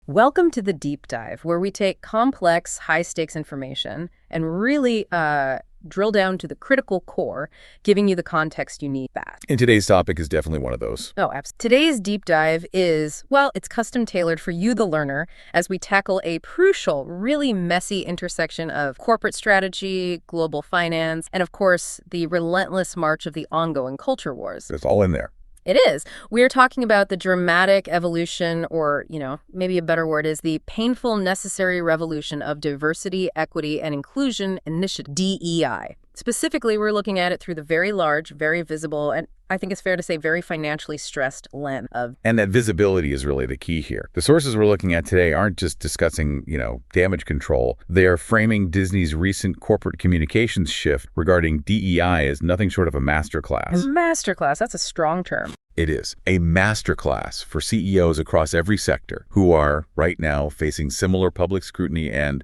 Welcome to the deep dive, where we take complex, high-stakes information and really drill down to the critical core, giving you the context you need fast. And today's topic is definitely one of those. Oh, absolutely. Today's deep dive is, well, it's custom-tailored for you, the learner, as we tackle a crucial, really messy intersection of corporate strategy, global finance, and, of course, the relentless march of the ongoing culture wars. It's all in there. It is. We're talking about the dramatic evolution, or, maybe a better word is the painful, necessary revolution of diversity, equity, and inclusion initiative, DEI. Specifically, we're looking at it through the very large, very visible, and I think it's fair to say very financially stressed lens of... And that visibility is really the key here. The sources we're looking at today aren't just discussing, damage control. They are framing Disney's recent corporate communications shift regarding DEI as nothing short of a masterclass. A masterclass, that's a strong term. It is a masterclass for CEOs across every sector who are right now facing similar public scrutiny and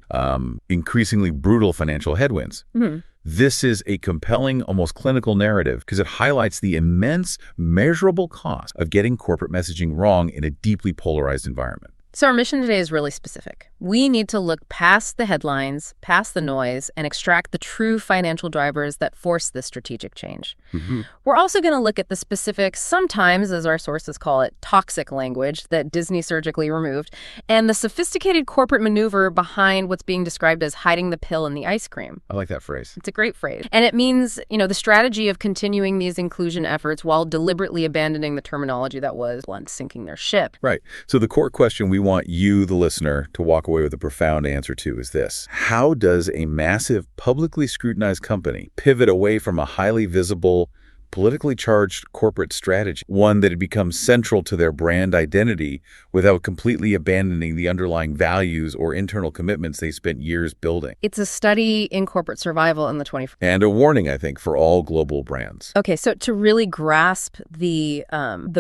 increasingly brutal financial headwinds. Mm-hmm. This is a compelling, almost clinical narrative because it highlights the immense, measurable cost of getting corporate messaging wrong in a deeply polarized environment. So our mission today is really specific. We need to look past the headlines, past the noise, and extract the true financial drivers that force this strategic change. Mm-hmm. We're also going to look at the specific, sometimes, as our sources call it, toxic language that Disney surgically removed, and the sophisticated corporate maneuver behind what's being described as hiding the pill in the ice cream. I like that phrase. It's a great phrase. And it means, the strategy of continuing these inclusion efforts while deliberately abandoning the terminology that was blunt sinking their ship. Right. So the core question we want you, the listener, to walk away with a profound answer to is this. How does a massive, publicly scrutinized company pivot away from a highly visible, politically charged corporate strategy, one that had become central to their brand identity, without completely abandoning the underlying values or internal commitments they spent years building? It's a study in corporate survival in the 21st. And a warning, I think, for all global brands. Okay, so to really grasp the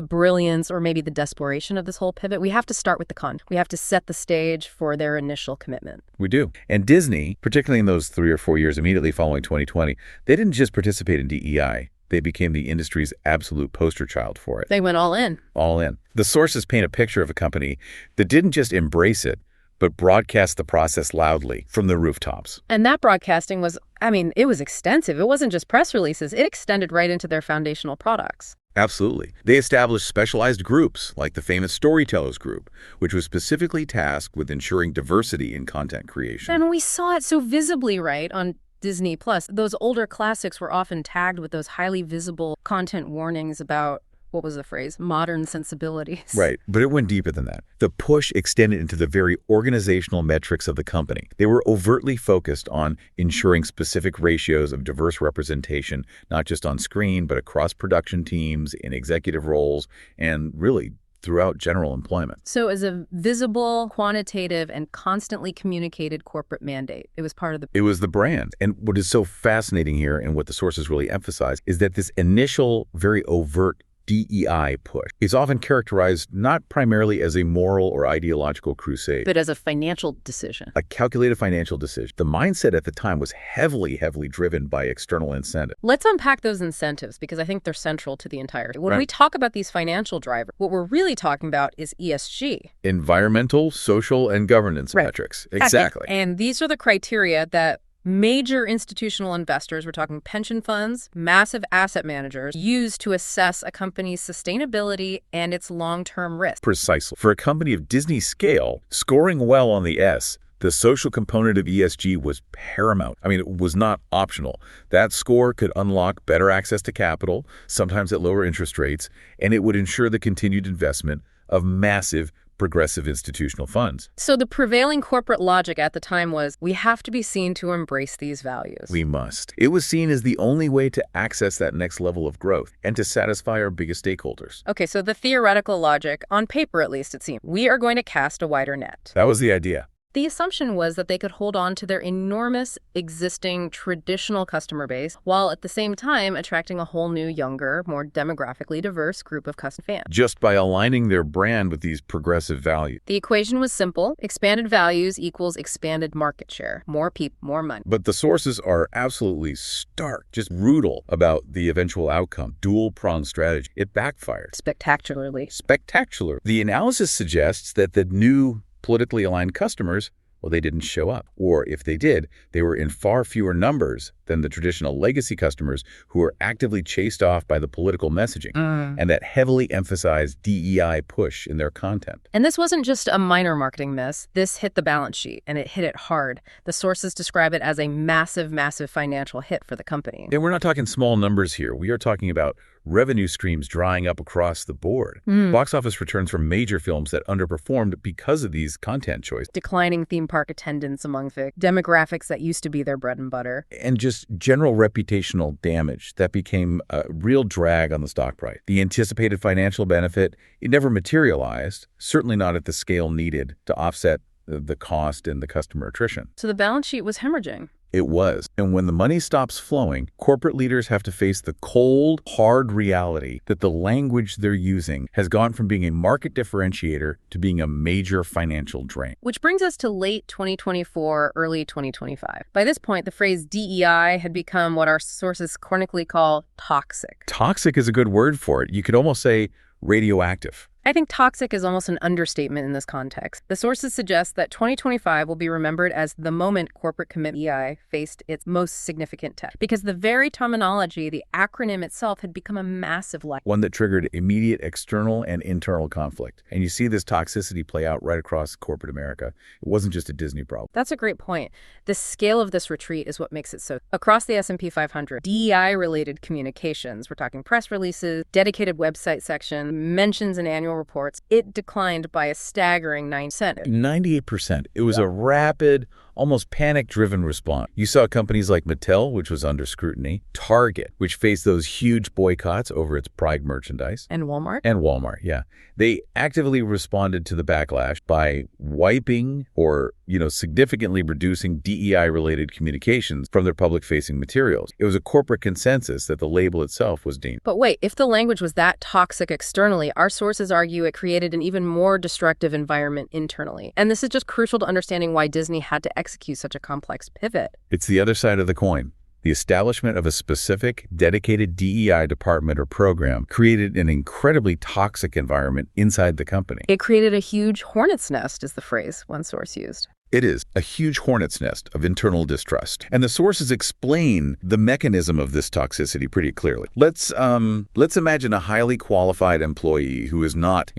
brilliance or maybe the desperation of this whole pivot, we have to start with the context. We have to set the stage for their initial commitment. We do. And Disney, particularly in those 3 or 4 years immediately following 2020, they didn't just participate in DEI. They became the industry's absolute poster child for it. They went all in. All in. The sources paint a picture of a company that didn't just embrace it, but broadcast the process loudly from the rooftops. And that broadcasting was, it was extensive. It wasn't just press releases. It extended right into their foundational products. Absolutely. They established specialized groups like the famous Storytellers Group, which was specifically tasked with ensuring diversity in content creation. And we saw it so visibly, right, on Disney Plus. Those older classics were often tagged with those highly visible content warnings about, what was the phrase, modern sensibilities. Right, but it went deeper than that. The push extended into the very organizational metrics of the company. They were overtly focused on ensuring specific ratios of diverse representation, not just on screen, but across production teams, in executive roles, and really throughout general employment. So as a visible, quantitative, and constantly communicated corporate mandate, it was part of the... It was the brand. And what is so fascinating here, and what the sources really emphasize, is that this initial, very overt DEI push is often characterized not primarily as a moral or ideological crusade, but as a financial decision. A calculated financial decision. The mindset at the time was heavily driven by external incentive. Let's unpack those incentives, because I think they're central to the entire... When Right. we talk about these financial drivers, what we're really talking about is ESG. Environmental, social, and governance Right. metrics. Exactly. And these are the criteria that major institutional investors, we're talking pension funds, massive asset managers, use to assess a company's sustainability and its long-term risk. Precisely. For a company of Disney's scale, scoring well on the S, the social component of ESG was paramount. It was not optional. That score could unlock better access to capital, sometimes at lower interest rates, and it would ensure the continued investment of massive progressive institutional funds. So the prevailing corporate logic at the time was, we have to be seen to embrace these values. We must. It was seen as the only way to access that next level of growth and to satisfy our biggest stakeholders. Okay, so the theoretical logic, on paper at least it seemed, we are going to cast a wider net. That was the idea. The assumption was that they could hold on to their enormous existing traditional customer base while at the same time attracting a whole new, younger, more demographically diverse group of custom fans. Just by aligning their brand with these progressive values. The equation was simple. Expanded values equals expanded market share. More people, more money. But the sources are absolutely stark, just brutal about the eventual outcome. Dual-pronged strategy. It backfired. Spectacularly. Spectacular. The analysis suggests that the new politically aligned customers, well, they didn't show up. Or if they did, they were in far fewer numbers than the traditional legacy customers who were actively chased off by the political messaging and that heavily emphasized DEI push in their content. And this wasn't just a minor marketing miss. This hit the balance sheet, and it hit it hard. The sources describe it as a massive, massive financial hit for the company. And we're not talking small numbers here. We are talking about revenue streams drying up across the board. Box office returns from major films that underperformed because of these content choices. Declining theme park attendance among demographics that used to be their bread and butter. And just general reputational damage that became a real drag on the stock price. The anticipated financial benefit, it never materialized, certainly not at the scale needed to offset the cost and the customer attrition. So the balance sheet was hemorrhaging. It was. And when the money stops flowing, corporate leaders have to face the cold, hard reality that the language they're using has gone from being a market differentiator to being a major financial drain. Which brings us to late 2024, early 2025. By this point, the phrase DEI had become what our sources cornically call toxic. Toxic is a good word for it. You could almost say radioactive. I think toxic is almost an understatement in this context. The sources suggest that 2025 will be remembered as the moment corporate commit DEI faced its most significant test, because the very terminology, the acronym itself, had become a massive lie. One that triggered immediate external and internal conflict. And you see this toxicity play out right across corporate America. It wasn't just a Disney problem. That's a great point. The scale of this retreat is what makes it so. Across the S&P 500, DEI-related communications, we're talking press releases, dedicated website section, mentions in annual reports, it declined by a staggering 9%. 98%. It was a rapid, almost panic-driven response. You saw companies like Mattel, which was under scrutiny, Target, which faced those huge boycotts over its Pride merchandise. And Walmart? And Walmart, yeah. They actively responded to the backlash by wiping or, significantly reducing DEI-related communications from their public-facing materials. It was a corporate consensus that the label itself was deemed. But wait, if the language was that toxic externally, our sources argue it created an even more destructive environment internally. And this is just crucial to understanding why Disney had to execute such a complex pivot. It's the other side of the coin. The establishment of a specific, dedicated DEI department or program created an incredibly toxic environment inside the company. It created a huge hornet's nest, is the phrase one source used. It is a huge hornet's nest of internal distrust. And the sources explain the mechanism of this toxicity pretty clearly. Let's imagine a highly qualified employee who is not,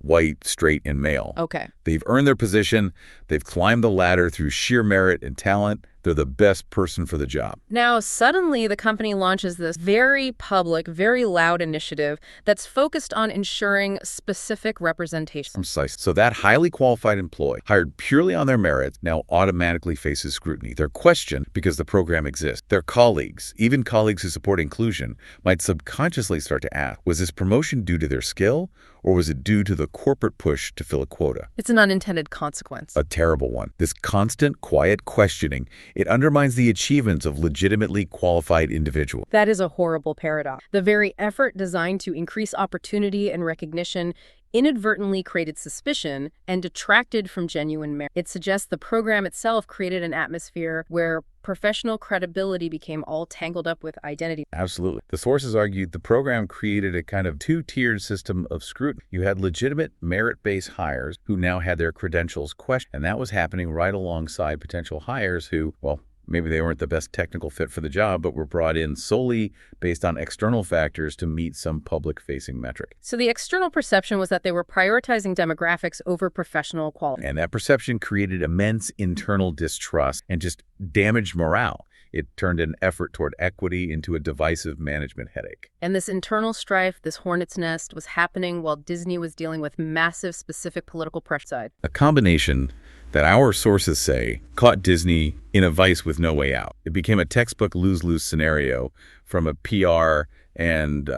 white, straight, and male. Okay. They've earned their position. They've climbed the ladder through sheer merit and talent. They're the best person for the job. Now, suddenly, the company launches this very public, very loud initiative that's focused on ensuring specific representation. Precisely. So that highly qualified employee, hired purely on their merits, now automatically faces scrutiny. They're questioned because the program exists. Their colleagues, even colleagues who support inclusion, might subconsciously start to ask, was this promotion due to their skill, or was it due to the corporate push to fill a quota? It's an unintended consequence. A terrible one. This constant, quiet questioning, it undermines the achievements of legitimately qualified individuals. That is a horrible paradox. The very effort designed to increase opportunity and recognition inadvertently created suspicion and detracted from genuine merit. It suggests the program itself created an atmosphere where professional credibility became all tangled up with identity. Absolutely. The sources argued the program created a kind of two-tiered system of scrutiny. You had legitimate merit-based hires who now had their credentials questioned, and that was happening right alongside potential hires who, maybe they weren't the best technical fit for the job, but were brought in solely based on external factors to meet some public-facing metric. So the external perception was that they were prioritizing demographics over professional quality. And that perception created immense internal distrust and just damaged morale. It turned an effort toward equity into a divisive management headache. And this internal strife, this hornet's nest, was happening while Disney was dealing with massive specific political pressure side. A combination that our sources say caught Disney in a vice with no way out. It became a textbook lose-lose scenario from a PR and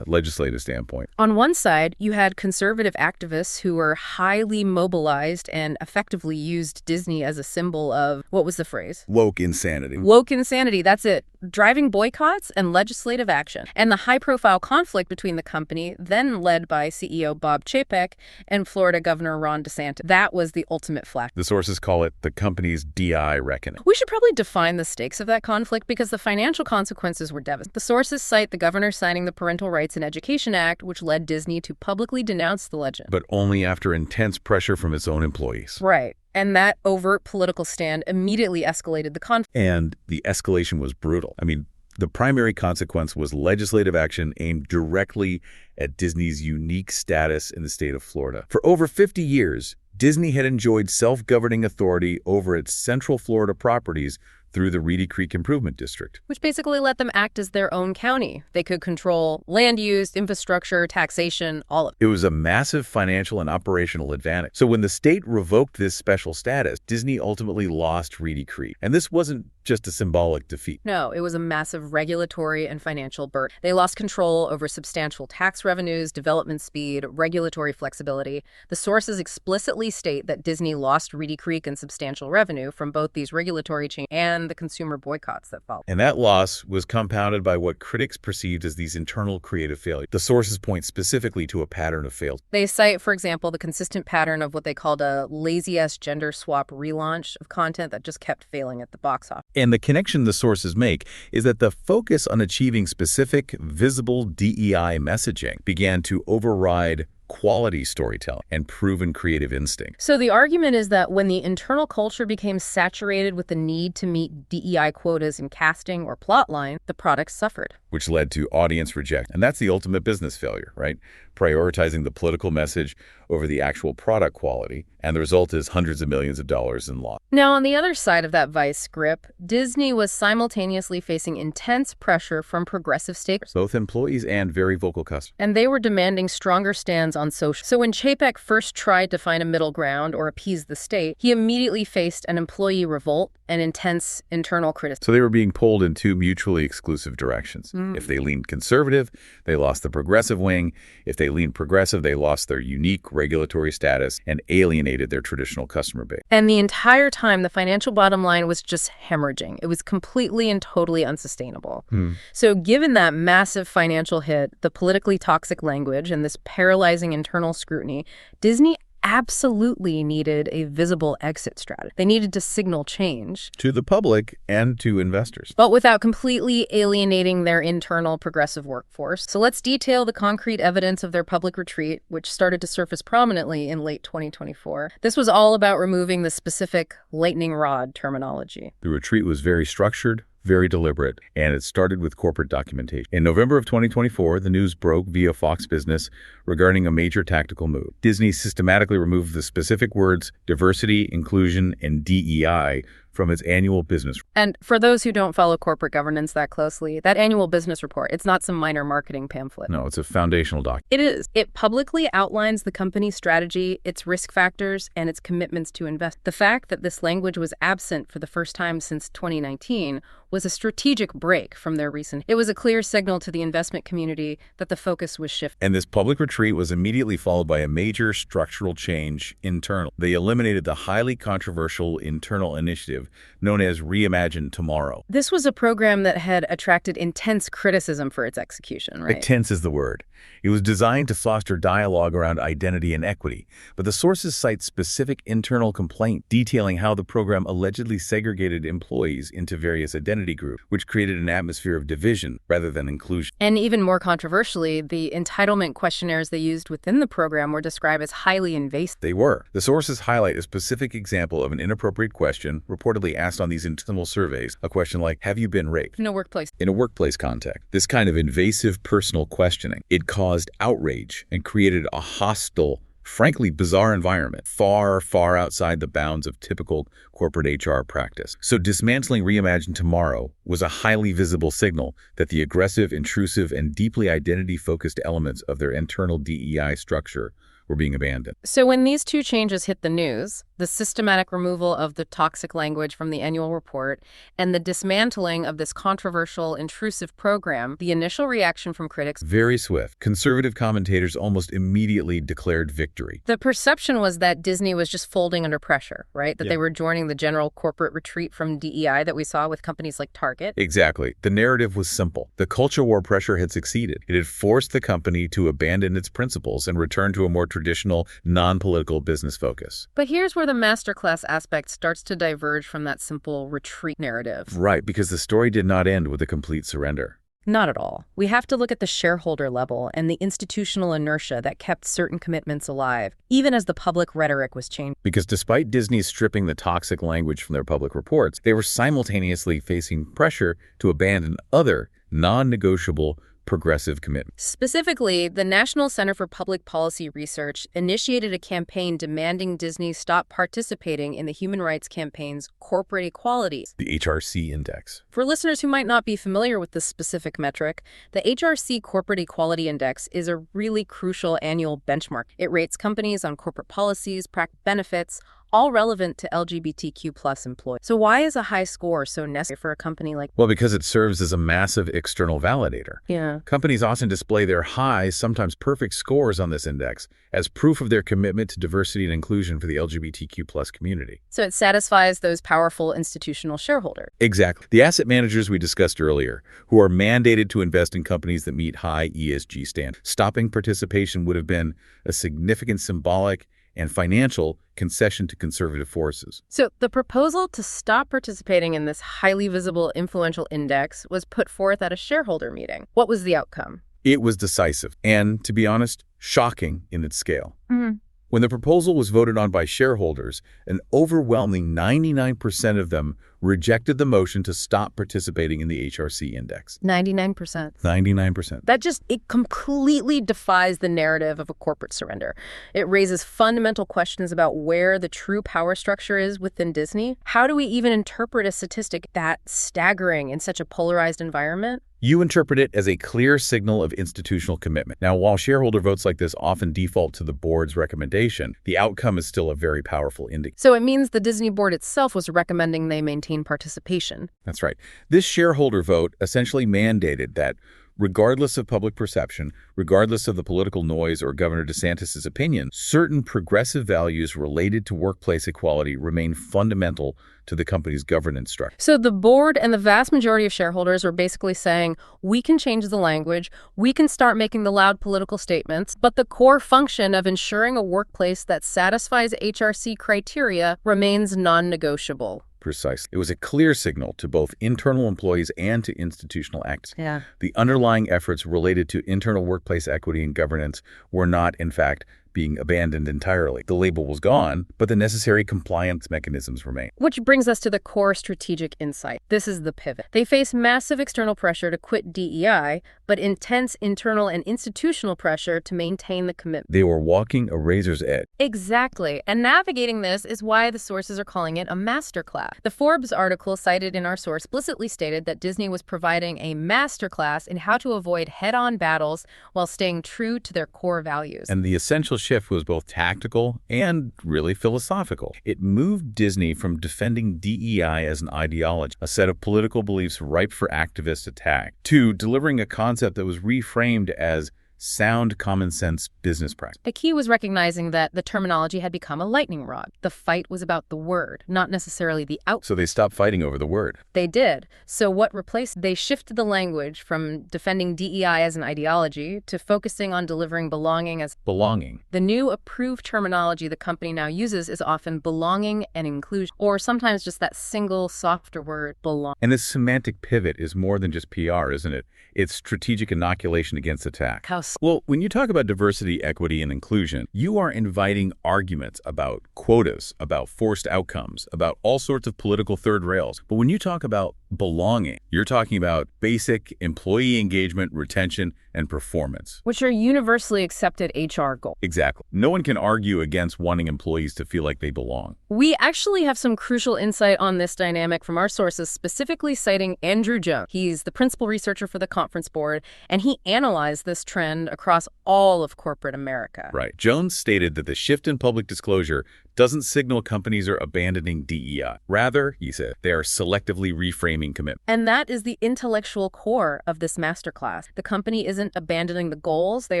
legislative standpoint. On one side, you had conservative activists who were highly mobilized and effectively used Disney as a symbol of, what was the phrase? Woke insanity. Woke insanity, that's it. Driving boycotts and legislative action. And the high-profile conflict between the company, then led by CEO Bob Chapek and Florida Governor Ron DeSantis. That was the ultimate flash. The sources call it the company's DI reckoning. We should probably define the stakes of that conflict because the financial consequences were devastating. The sources cite the governor signing the Parental Rights in Education Act, which led Disney to publicly denounce the legend. But only after intense pressure from its own employees. Right. And that overt political stand immediately escalated the conflict. And the escalation was brutal. I mean, the primary consequence was legislative action aimed directly at Disney's unique status in the state of Florida. For over 50 years, Disney had enjoyed self-governing authority over its Central Florida properties through the Reedy Creek Improvement District, which basically let them act as their own county. They could control land use, infrastructure, taxation, all of it. It was a massive financial and operational advantage. So when the state revoked this special status, Disney ultimately lost Reedy Creek. And this wasn't just a symbolic defeat. No, it was a massive regulatory and financial burden. They lost control over substantial tax revenues, development speed, regulatory flexibility. The sources explicitly state that Disney lost Reedy Creek and substantial revenue from both these regulatory changes and the consumer boycotts that followed. And that loss was compounded by what critics perceived as these internal creative failures. The sources point specifically to a pattern of failures. They cite, for example, the consistent pattern of what they called a lazy-ass gender swap relaunch of content that just kept failing at the box office. And the connection the sources make is that the focus on achieving specific, visible DEI messaging began to override quality storytelling and proven creative instinct. So the argument is that when the internal culture became saturated with the need to meet DEI quotas in casting or plotline, the product suffered. Which led to audience rejection. And that's the ultimate business failure, right? Prioritizing the political message over the actual product quality, and the result is hundreds of millions of dollars in loss. Now, on the other side of that vice grip, Disney was simultaneously facing intense pressure from progressive stakeholders, both employees and very vocal customers. And they were demanding stronger stands on social. So when Chapek first tried to find a middle ground or appease the state, he immediately faced an employee revolt and intense internal criticism. So they were being pulled in two mutually exclusive directions. If they leaned conservative, they lost the progressive wing. If they leaned progressive, they lost their unique regulatory status and alienated their traditional customer base. And the entire time, the financial bottom line was just hemorrhaging. It was completely and totally unsustainable. So given that massive financial hit, the politically toxic language, and this paralyzing internal scrutiny, Disney absolutely needed a visible exit strategy. They needed to signal change to the public and to investors, but without completely alienating their internal progressive workforce. So let's detail the concrete evidence of their public retreat, which started to surface prominently in late 2024. This was all about removing the specific lightning rod terminology. The retreat was very structured, very deliberate, and it started with corporate documentation. In November of 2024, the news broke via Fox Business regarding a major tactical move. Disney systematically removed the specific words diversity, inclusion, and DEI from its annual business. And for those who don't follow corporate governance that closely, that annual business report, it's not some minor marketing pamphlet. No, it's a foundational document. It is. It publicly outlines the company's strategy, its risk factors, and its commitments to invest. The fact that this language was absent for the first time since 2019 was a strategic break from their recent. It was a clear signal to the investment community that the focus was shifting. And this public retreat was immediately followed by a major structural change internal. They eliminated the highly controversial internal initiative known as Reimagine Tomorrow. This was a program that had attracted intense criticism for its execution, right? Intense is the word. It was designed to foster dialogue around identity and equity, but the sources cite specific internal complaint detailing how the program allegedly segregated employees into various identity groups, which created an atmosphere of division rather than inclusion. And even more controversially, the entitlement questionnaires they used within the program were described as highly invasive. They were. The sources highlight a specific example of an inappropriate question reportedly asked on these internal surveys, a question like, have you been raped? In a workplace. In a workplace context. This kind of invasive personal questioning, it caused outrage and created a hostile, frankly bizarre environment, far, far outside the bounds of typical corporate HR practice. So dismantling Reimagine Tomorrow was a highly visible signal that the aggressive, intrusive, and deeply identity-focused elements of their internal DEI structure were being abandoned. So when these two changes hit the news, the systematic removal of the toxic language from the annual report and the dismantling of this controversial, intrusive program, the initial reaction from critics, very swift. Conservative commentators almost immediately declared victory. The perception was that Disney was just folding under pressure, right? That they were joining the general corporate retreat from DEI that we saw with companies like Target. Exactly. The narrative was simple. The culture war pressure had succeeded. It had forced the company to abandon its principles and return to a more traditional, non-political business focus. But here's where the masterclass aspect starts to diverge from that simple retreat narrative. Right, because the story did not end with a complete surrender. Not at all. We have to look at the shareholder level and the institutional inertia that kept certain commitments alive, even as the public rhetoric was changing. Because despite Disney stripping the toxic language from their public reports, they were simultaneously facing pressure to abandon other non-negotiable progressive commitments. Specifically, the National Center for Public Policy Research initiated a campaign demanding Disney stop participating in the Human Rights Campaign's corporate equality. The HRC Index. For listeners who might not be familiar with this specific metric, the HRC Corporate Equality Index is a really crucial annual benchmark. It rates companies on corporate policies, benefits, all relevant to LGBTQ+ employees. So why is a high score so necessary for a company like... Well, because it serves as a massive external validator. Yeah. Companies often display their high, sometimes perfect scores on this index as proof of their commitment to diversity and inclusion for the LGBTQ+ community. So it satisfies those powerful institutional shareholders. Exactly. The asset managers we discussed earlier, who are mandated to invest in companies that meet high ESG standards. Stopping participation would have been a significant symbolic and financial concession to conservative forces. So the proposal to stop participating in this highly visible, influential index was put forth at a shareholder meeting. What was the outcome? It was decisive and, to be honest, shocking in its scale. Mm-hmm. When the proposal was voted on by shareholders, an overwhelming 99% of them rejected the motion to stop participating in the HRC index. 99%. 99%. It completely defies the narrative of a corporate surrender. It raises fundamental questions about where the true power structure is within Disney. How do we even interpret a statistic that staggering in such a polarized environment? You interpret it as a clear signal of institutional commitment. Now, while shareholder votes like this often default to the board's recommendation, the outcome is still a very powerful indicator. So it means the Disney board itself was recommending they maintain participation. That's right. This shareholder vote essentially mandated that regardless of public perception, regardless of the political noise or Governor DeSantis' opinion, certain progressive values related to workplace equality remain fundamental to the company's governance structure. So the board and the vast majority of shareholders are basically saying, we can change the language, we can start making the loud political statements, but the core function of ensuring a workplace that satisfies HRC criteria remains non-negotiable. Precisely. It was a clear signal to both internal employees and to institutional actors. Yeah. The underlying efforts related to internal workplace equity and governance were not, in fact, being abandoned entirely. The label was gone, but the necessary compliance mechanisms remain. Which brings us to the core strategic insight. This is the pivot. They face massive external pressure to quit DEI, but intense internal and institutional pressure to maintain the commitment. They were walking a razor's edge. Exactly. And navigating this is why the sources are calling it a masterclass. The Forbes article cited in our source explicitly stated that Disney was providing a masterclass in how to avoid head-on battles while staying true to their core values. And the essential shift was both tactical and really philosophical. It moved Disney from defending DEI as an ideology, a set of political beliefs ripe for activist attack, to delivering a concept that was reframed as sound common sense business practice. The key was recognizing that the terminology had become a lightning rod. The fight was about the word, not necessarily the outcome. So they stopped fighting over the word. They did. So what replaced? They shifted the language from defending DEI as an ideology to focusing on delivering belonging as belonging. The new approved terminology the company now uses is often belonging and inclusion, or sometimes just that single softer word, belong. And this semantic pivot is more than just PR, isn't it? It's strategic inoculation against attack. Well, when you talk about diversity, equity, and inclusion, you are inviting arguments about quotas, about forced outcomes, about all sorts of political third rails. But when you talk about belonging, you're talking about basic employee engagement, retention, and performance. Which are universally accepted HR goals. Exactly. No one can argue against wanting employees to feel like they belong. We actually have some crucial insight on this dynamic from our sources, specifically citing Andrew Jones. He's the principal researcher for the Conference Board, and he analyzed this trend across all of corporate America. Right. Jones stated that the shift in public disclosure doesn't signal companies are abandoning DEI. Rather, he said, they are selectively reframing commitment. And that is the intellectual core of this masterclass. The company isn't abandoning the goals, they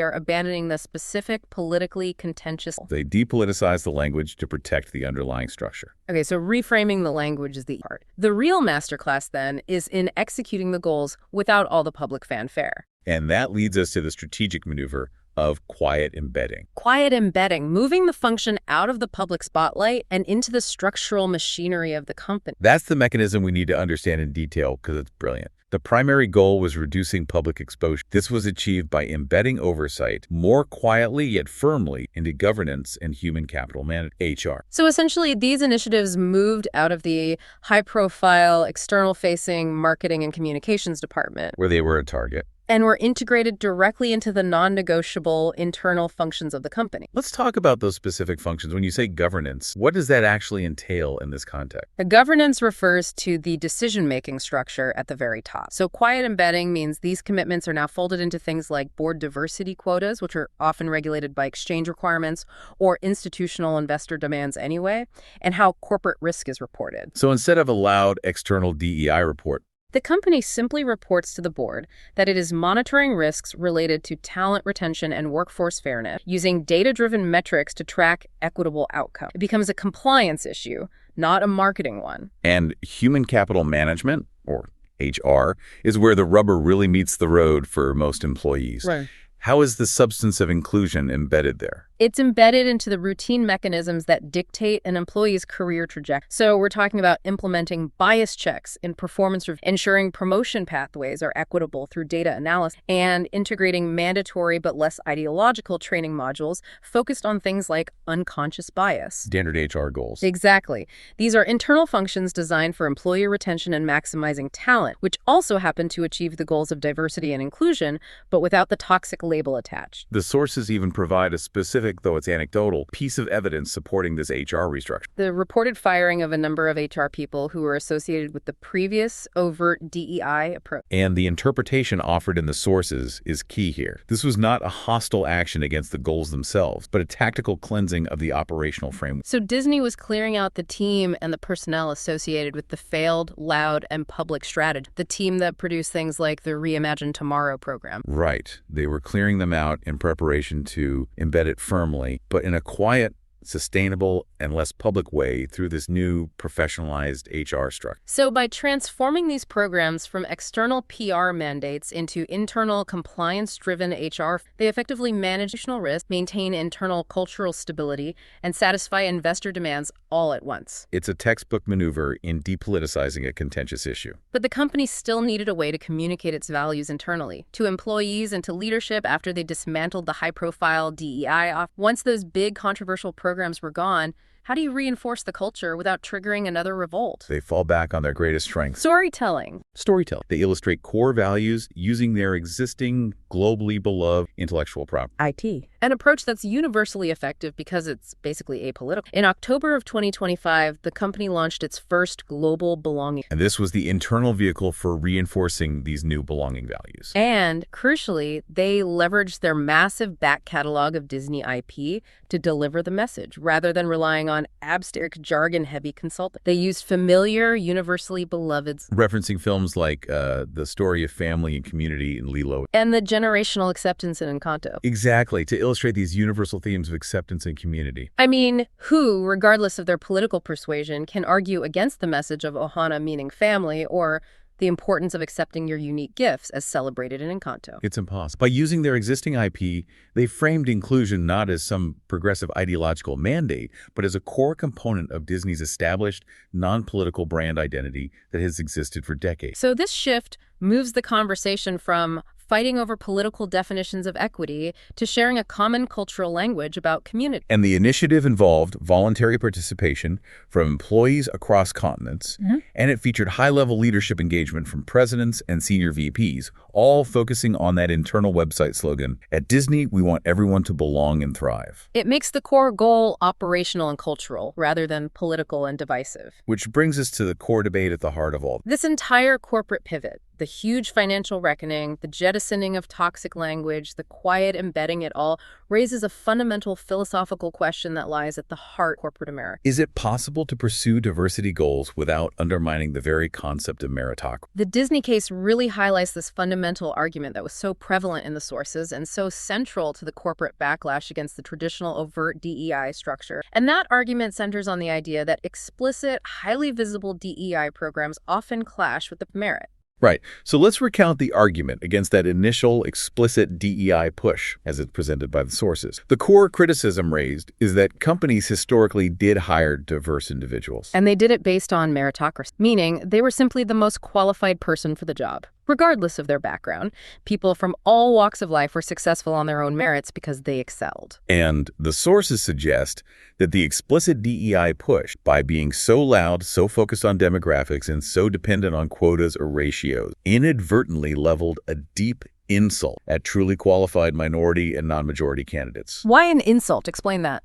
are abandoning the specific politically contentious. They depoliticize the language to protect the underlying structure. Okay, so reframing the language is the part. The real masterclass, then, is in executing the goals without all the public fanfare. And that leads us to the strategic maneuver of quiet embedding. Quiet embedding, moving the function out of the public spotlight and into the structural machinery of the company. That's the mechanism we need to understand in detail because it's brilliant. The primary goal was reducing public exposure. This was achieved by embedding oversight more quietly yet firmly into governance and human capital management, HR. So essentially, these initiatives moved out of the high-profile, external-facing marketing and communications department, Where they were a target. and were integrated directly into the non-negotiable internal functions of the company. Let's talk about those specific functions. When you say governance, what does that actually entail in this context? The governance refers to the decision-making structure at the very top. So quiet embedding means these commitments are now folded into things like board diversity quotas, which are often regulated by exchange requirements or institutional investor demands anyway, and how corporate risk is reported. So instead of a loud external DEI report, The company simply reports to the board that it is monitoring risks related to talent retention and workforce fairness, using data-driven metrics to track equitable outcomes. It becomes a compliance issue, not a marketing one. and human capital management, or HR, is where the rubber really meets the road for most employees. Right. How is the substance of inclusion embedded there? It's embedded into the routine mechanisms that dictate an employee's career trajectory. So we're talking about implementing bias checks in performance review, ensuring promotion pathways are equitable through data analysis, and integrating mandatory but less ideological training modules focused on things like unconscious bias. Standard HR goals. Exactly. These are internal functions designed for employee retention and maximizing talent, which also happen to achieve the goals of diversity and inclusion, but without the toxic label attached. The sources even provide a specific, though it's anecdotal, piece of evidence supporting this HR restructure. The reported firing of a number of HR people who were associated with the previous overt DEI approach. And the interpretation offered in the sources is key here. This was not a hostile action against the goals themselves, but a tactical cleansing of the operational framework. So Disney was clearing out the team and the personnel associated with the failed, loud, and public strategy. The team that produced things like the Reimagine Tomorrow program. Right. They were clearing them out in preparation to embed it firmly, but in a quiet, sustainable, and less public way through this new professionalized HR structure. So by transforming these programs from external PR mandates into internal compliance-driven HR, they effectively manage operational risk, maintain internal cultural stability, and satisfy investor demands all at once. It's a textbook maneuver in depoliticizing a contentious issue. But the company still needed a way to communicate its values internally, to employees and to leadership after they dismantled the high-profile DEI off. Once those big controversial programs were gone, how do you reinforce the culture without triggering another revolt? They fall back on their greatest strengths. Storytelling. Storytelling. They illustrate core values using their existing, globally beloved intellectual property. IT. An approach that's universally effective because it's basically apolitical. In October of 2025, the company launched its first global belonging. And this was the internal vehicle for reinforcing these new belonging values. And, crucially, they leveraged their massive back catalog of Disney IP to deliver the message, rather than relying on abstract, jargon-heavy consulting. They used familiar, universally beloved... Referencing films like The Story of Family and Community in Lilo. And the generational acceptance in Encanto. Exactly, to illustrate these universal themes of acceptance and community. I mean, who, regardless of their political persuasion, can argue against the message of Ohana meaning family or the importance of accepting your unique gifts as celebrated in Encanto? It's impossible. By using their existing IP, they framed inclusion not as some progressive ideological mandate, but as a core component of Disney's established, non-political brand identity that has existed for decades. So this shift moves the conversation from fighting over political definitions of equity to sharing a common cultural language about community. And the initiative involved voluntary participation from employees across continents, and it featured high-level leadership engagement from presidents and senior VPs, all focusing on that internal website slogan, "At Disney, we want everyone to belong and thrive." It makes the core goal operational and cultural rather than political and divisive. Which brings us to the core debate at the heart of all. This entire corporate pivot, the huge financial reckoning, the jettisoning of toxic language, the quiet embedding it all, raises a fundamental philosophical question that lies at the heart of corporate America. Is it possible to pursue diversity goals without undermining the very concept of meritocracy? The Disney case really highlights this fundamental argument that was so prevalent in the sources and so central to the corporate backlash against the traditional overt DEI structure. And that argument centers on the idea that explicit, highly visible DEI programs often clash with the merit. Right. So let's recount the argument against that initial explicit DEI push as it's presented by the sources. The core criticism raised is that companies historically did hire diverse individuals. And they did it based on meritocracy, meaning they were simply the most qualified person for the job. regardless of their background. People from all walks of life were successful on their own merits because they excelled. And the sources suggest that the explicit DEI push, by being so loud, so focused on demographics, and so dependent on quotas or ratios, inadvertently leveled a deep insult at truly qualified minority and non-majority candidates. Why an insult? Explain that.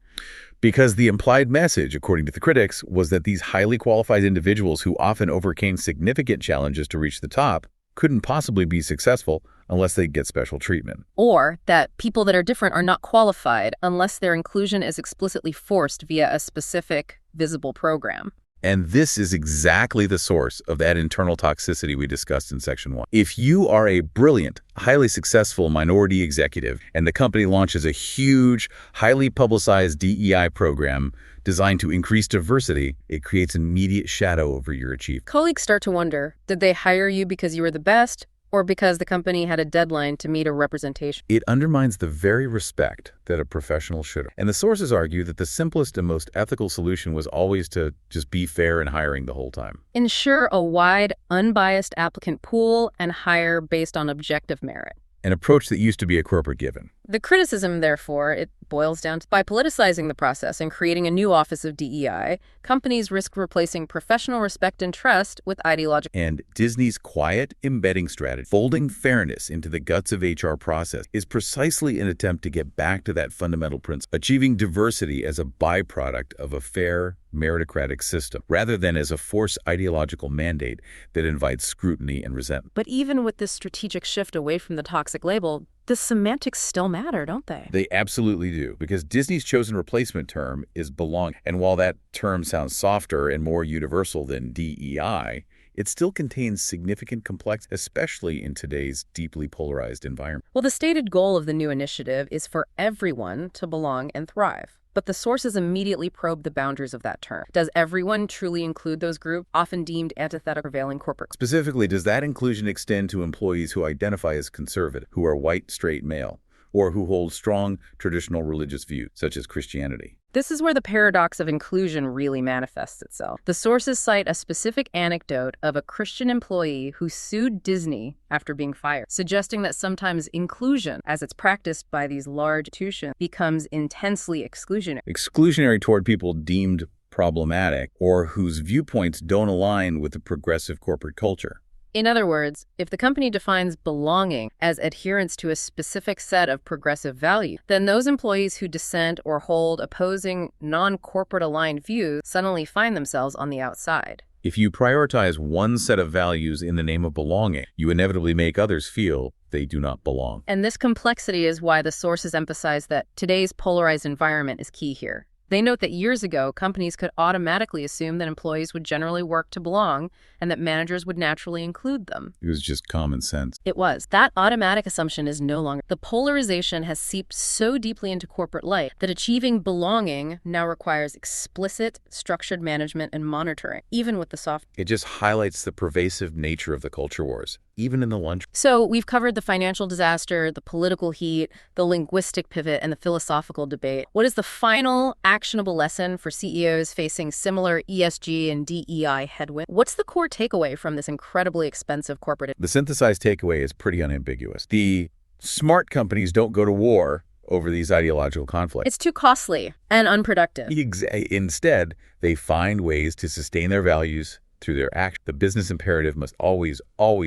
Because the implied message, according to the critics, was that these highly qualified individuals who often overcame significant challenges to reach the top couldn't possibly be successful unless they get special treatment. Or that people that are different are not qualified unless their inclusion is explicitly forced via a specific, visible program. And this is exactly the source of that internal toxicity we discussed in Section 1. If you are a brilliant, highly successful minority executive and the company launches a huge, highly publicized DEI program designed to increase diversity, it creates an immediate shadow over your achievement. Colleagues start to wonder, did they hire you because you were the best, or because the company had a deadline to meet a representation? It undermines the very respect that a professional should have. And the sources argue that the simplest and most ethical solution was always to just be fair in hiring the whole time. Ensure a wide, unbiased applicant pool and hire based on objective merit. An approach that used to be a corporate given. The criticism, therefore, it boils down to by politicizing the process and creating a new office of DEI, companies risk replacing professional respect and trust with ideological. And Disney's quiet embedding strategy, folding fairness into the guts of HR process, is precisely an attempt to get back to that fundamental principle, achieving diversity as a byproduct of a fair, meritocratic system, rather than as a forced ideological mandate that invites scrutiny and resentment. But even with this strategic shift away from the toxic label, the semantics still matter, don't they? They absolutely do, because Disney's chosen replacement term is belong. And while that term sounds softer and more universal than DEI, it still contains significant complexity, especially in today's deeply polarized environment. Well, the stated goal of the new initiative is for everyone to belong and thrive. But the sources immediately probe the boundaries of that term. Does everyone truly include those groups, often deemed antithetical to prevailing corporate? Specifically, does that inclusion extend to employees who identify as conservative, who are white, straight, male, or who hold strong traditional religious views, such as Christianity? This is where the paradox of inclusion really manifests itself. The sources cite a specific anecdote of a Christian employee who sued Disney after being fired, suggesting that sometimes inclusion, as it's practiced by these large institutions, becomes intensely exclusionary. Exclusionary toward people deemed problematic or whose viewpoints don't align with the progressive corporate culture. In other words, if the company defines belonging as adherence to a specific set of progressive values, then those employees who dissent or hold opposing non-corporate aligned views suddenly find themselves on the outside. If you prioritize one set of values in the name of belonging, you inevitably make others feel they do not belong. And this complexity is why the sources emphasize that today's polarized environment is key here. They note that years ago, companies could automatically assume that employees would generally work to belong and that managers would naturally include them. It was just common sense. It was. That automatic assumption is no longer. The polarization has seeped so deeply into corporate life that achieving belonging now requires explicit, structured management and monitoring, even with the soft. It just highlights the pervasive nature of the culture wars, even in the lunch. So we've covered the financial disaster, the political heat, the linguistic pivot, and the philosophical debate. What is the final actionable lesson for CEOs facing similar ESG and DEI headwinds? What's the core takeaway from this incredibly expensive corporate? The synthesized takeaway is pretty unambiguous. The smart companies don't go to war over these ideological conflicts. It's too costly and unproductive. Instead, they find ways to sustain their values through their action. The business imperative must always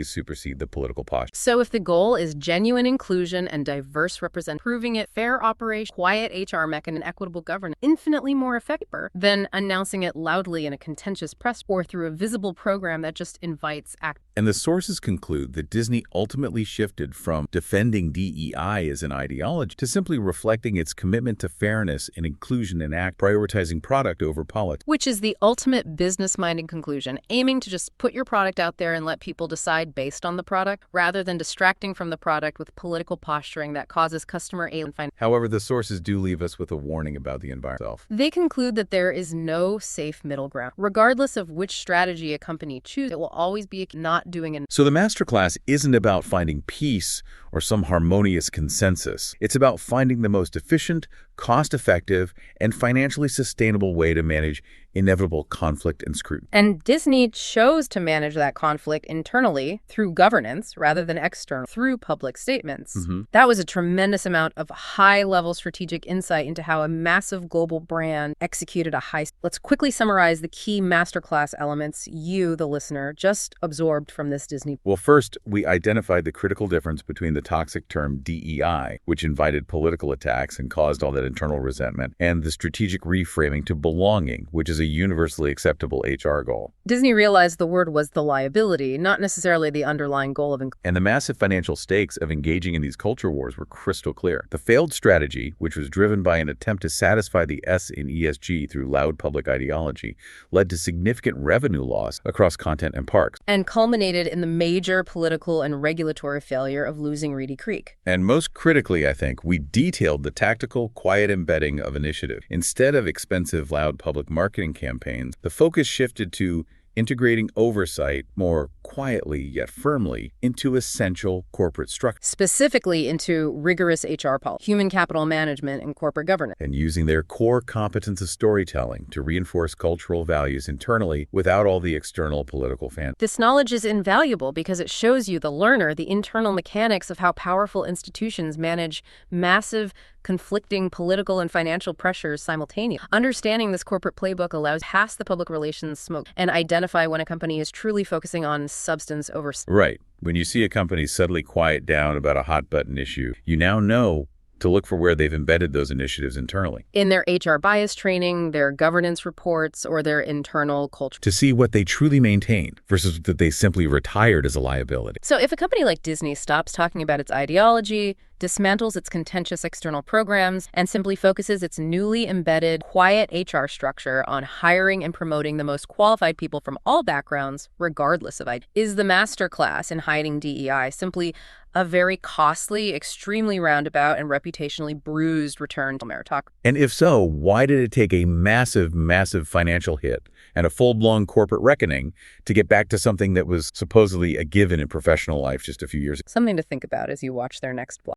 supersede the political posture. So if the goal is genuine inclusion and diverse representation, proving it fair operation, quiet HR mechanism, and equitable governance, infinitely more effective than announcing it loudly in a contentious press or through a visible program that just invites act. And the sources conclude that Disney ultimately shifted from defending DEI as an ideology to simply reflecting its commitment to fairness and inclusion and prioritizing product over politics. Which is the ultimate business-minded conclusion, aiming to just put your product out there and let people decide based on the product, rather than distracting from the product with political posturing that causes customer alien. However, the sources do leave us with a warning about the environment itself. They conclude that there is no safe middle ground. Regardless of which strategy a company chooses, it will always be not doing it. So the masterclass isn't about finding peace or some harmonious consensus. It's about finding the most efficient, cost-effective, and financially sustainable way to manage inevitable conflict and scrutiny. And Disney chose to manage that conflict internally through governance rather than external, through public statements. That was a tremendous amount of high-level strategic insight into how a massive global brand executed a high... Let's quickly summarize the key masterclass elements you, the listener, just absorbed from this Disney. Well, first, we identified the critical difference between the toxic term DEI, which invited political attacks and caused all that internal resentment, and the strategic reframing to belonging, which is a universally acceptable HR goal. Disney realized the word was the liability, not necessarily the underlying goal of... And the massive financial stakes of engaging in these culture wars were crystal clear. The failed strategy, which was driven by an attempt to satisfy the S in ESG through loud public ideology, led to significant revenue loss across content and parks. And culminated in the major political and regulatory failure of losing Reedy Creek. And most critically, I think, we detailed the tactical, quiet embedding of initiative. Instead of expensive, loud public marketing campaigns, the focus shifted to integrating oversight more quietly yet firmly into essential corporate structure. Specifically into rigorous HR policy, human capital management, and corporate governance. And using their core competence of storytelling to reinforce cultural values internally without all the external political fan. This knowledge is invaluable because it shows you, the learner, the internal mechanics of how powerful institutions manage massive, conflicting political and financial pressures simultaneously. Understanding this corporate playbook allows past the public relations smoke and identify when a company is truly focusing on substance over... Right. When you see a company suddenly quiet down about a hot-button issue, you now know to look for where they've embedded those initiatives internally. In their HR bias training, their governance reports, or their internal culture. To see what they truly maintain versus that they simply retired as a liability. So if a company like Disney stops talking about its ideology, dismantles its contentious external programs, and simply focuses its newly embedded, quiet HR structure on hiring and promoting the most qualified people from all backgrounds, regardless of identity, is the masterclass in hiding DEI simply a very costly, extremely roundabout, and reputationally bruised return to meritocracy? And if so, why did it take a massive, massive financial hit and a full-blown corporate reckoning to get back to something that was supposedly a given in professional life just a few years ago? Something to think about as you watch their next blog.